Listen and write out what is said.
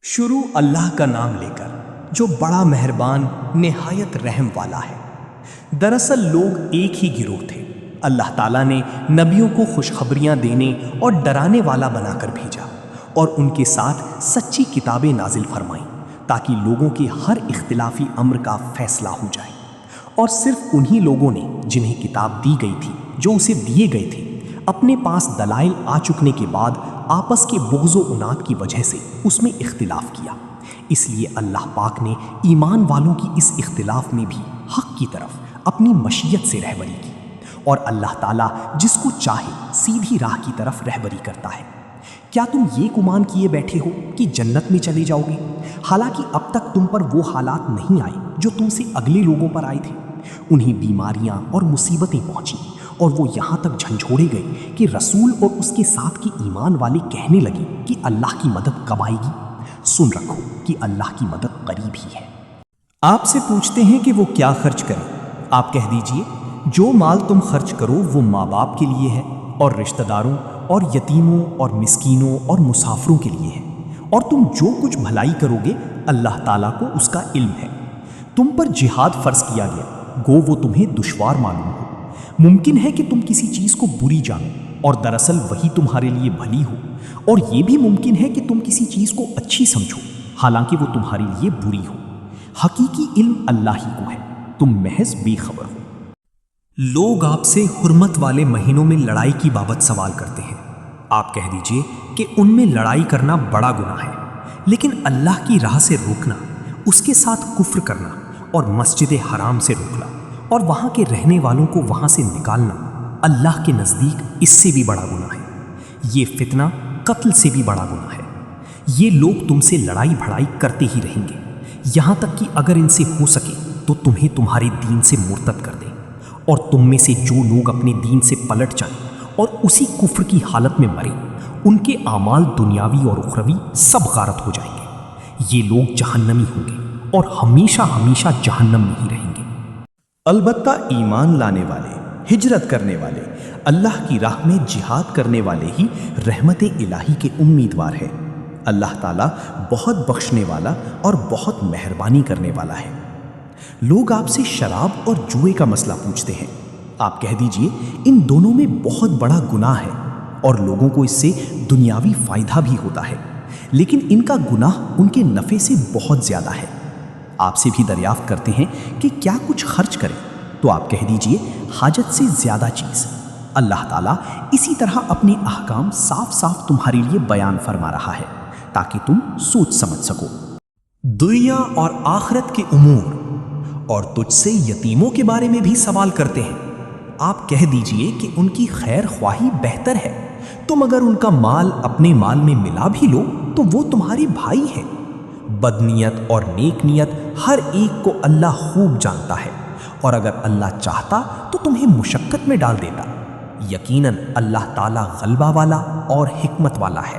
شروع اللہ کا نام لے کر جو بڑا مہربان نہایت رحم والا ہے۔ دراصل لوگ ایک ہی گروہ تھے۔ اللہ تعالیٰ نے نبیوں کو خوشخبریاں دینے اور ڈرانے والا بنا کر بھیجا اور ان کے ساتھ سچی کتابیں نازل فرمائیں تاکہ لوگوں کے ہر اختلافی امر کا فیصلہ ہو جائے۔ اور صرف انہی لوگوں نے جنہیں کتاب دی گئی تھی، جو اسے دیے گئے تھے، اپنے پاس دلائل آ چکنے کے بعد آپس کے بغض و عناد کی وجہ سے اس میں اختلاف کیا۔ اس لیے اللہ پاک نے ایمان والوں کی اس اختلاف میں بھی حق کی طرف اپنی مشیت سے رہبری کی، اور اللہ تعالیٰ جس کو چاہے سیدھی راہ کی طرف رہبری کرتا ہے۔ کیا تم یہ گمان کیے بیٹھے ہو کہ جنت میں چلے جاؤ گے، حالانکہ اب تک تم پر وہ حالات نہیں آئے جو تم سے اگلے لوگوں پر آئے تھے؟ انہیں بیماریاں اور مصیبتیں پہنچیں اور وہ یہاں تک جھنجھوڑے گئے کہ رسول اور اس کے ساتھ کے ایمان والے کہنے لگے کہ اللہ کی مدد کب آئے گی؟ سن رکھو کہ اللہ کی مدد قریب ہی ہے۔ آپ سے پوچھتے ہیں کہ وہ کیا خرچ کریں، آپ کہہ دیجئے جو مال تم خرچ کرو وہ ماں باپ کے لیے ہے، اور رشتہ داروں اور یتیموں اور مسکینوں اور مسافروں کے لیے ہے، اور تم جو کچھ بھلائی کرو گے اللہ تعالیٰ کو اس کا علم ہے۔ تم پر جہاد فرض کیا گیا، گو وہ تمہیں دشوار معلوم ہو۔ ممکن ہے کہ تم کسی چیز کو بری جانو اور دراصل وہی تمہارے لیے بھلی ہو، اور یہ بھی ممکن ہے کہ تم کسی چیز کو اچھی سمجھو حالانکہ وہ تمہارے لیے بری ہو۔ حقیقی علم اللہ ہی کو ہے، تم محض بے خبر ہو۔ لوگ آپ سے حرمت والے مہینوں میں لڑائی کی بابت سوال کرتے ہیں، آپ کہہ دیجئے کہ ان میں لڑائی کرنا بڑا گناہ ہے، لیکن اللہ کی راہ سے روکنا، اس کے ساتھ کفر کرنا اور مسجد حرام سے روکنا اور وہاں کے رہنے والوں کو وہاں سے نکالنا اللہ کے نزدیک اس سے بھی بڑا گناہ ہے۔ یہ فتنہ قتل سے بھی بڑا گناہ ہے۔ یہ لوگ تم سے لڑائی بھڑائی کرتے ہی رہیں گے، یہاں تک کہ اگر ان سے ہو سکے تو تمہیں تمہارے دین سے مرتد کر دیں، اور تم میں سے جو لوگ اپنے دین سے پلٹ جائیں اور اسی کفر کی حالت میں مریں، ان کے اعمال دنیاوی اور اخروی سب غارت ہو جائیں گے۔ یہ لوگ جہنمی ہوں گے اور ہمیشہ ہمیشہ جہنم میں ہی رہیں گے۔ البتہ ایمان لانے والے، ہجرت کرنے والے، اللہ کی راہ میں جہاد کرنے والے ہی رحمت الہی کے امیدوار ہیں۔ اللہ تعالیٰ بہت بخشنے والا اور بہت مہربانی کرنے والا ہے۔ لوگ آپ سے شراب اور جوئے کا مسئلہ پوچھتے ہیں، آپ کہہ دیجئے ان دونوں میں بہت بڑا گناہ ہے، اور لوگوں کو اس سے دنیاوی فائدہ بھی ہوتا ہے، لیکن ان کا گناہ ان کے نفع سے بہت زیادہ ہے۔ آپ سے بھی دریافت کرتے ہیں کہ کیا کچھ خرچ کریں، تو آپ کہہ دیجئے حاجت سے زیادہ چیز۔ اللہ تعالیٰ اسی طرح اپنے احکام صاف صاف تمہارے لیے بیان فرما رہا ہے تاکہ تم سوچ سمجھ سکو۔ دنیا اور آخرت کے امور، اور تجھ سے یتیموں کے بارے میں بھی سوال کرتے ہیں، آپ کہہ دیجئے کہ ان کی خیر خواہی بہتر ہے۔ تم اگر ان کا مال اپنے مال میں ملا بھی لو تو وہ تمہارے بھائی ہیں۔ بدنیت اور نیک نیت ہر ایک کو اللہ خوب جانتا ہے، اور اگر اللہ چاہتا تو تمہیں مشقت میں ڈال دیتا۔ یقیناً اللہ تعالیٰ غلبہ والا اور حکمت والا ہے۔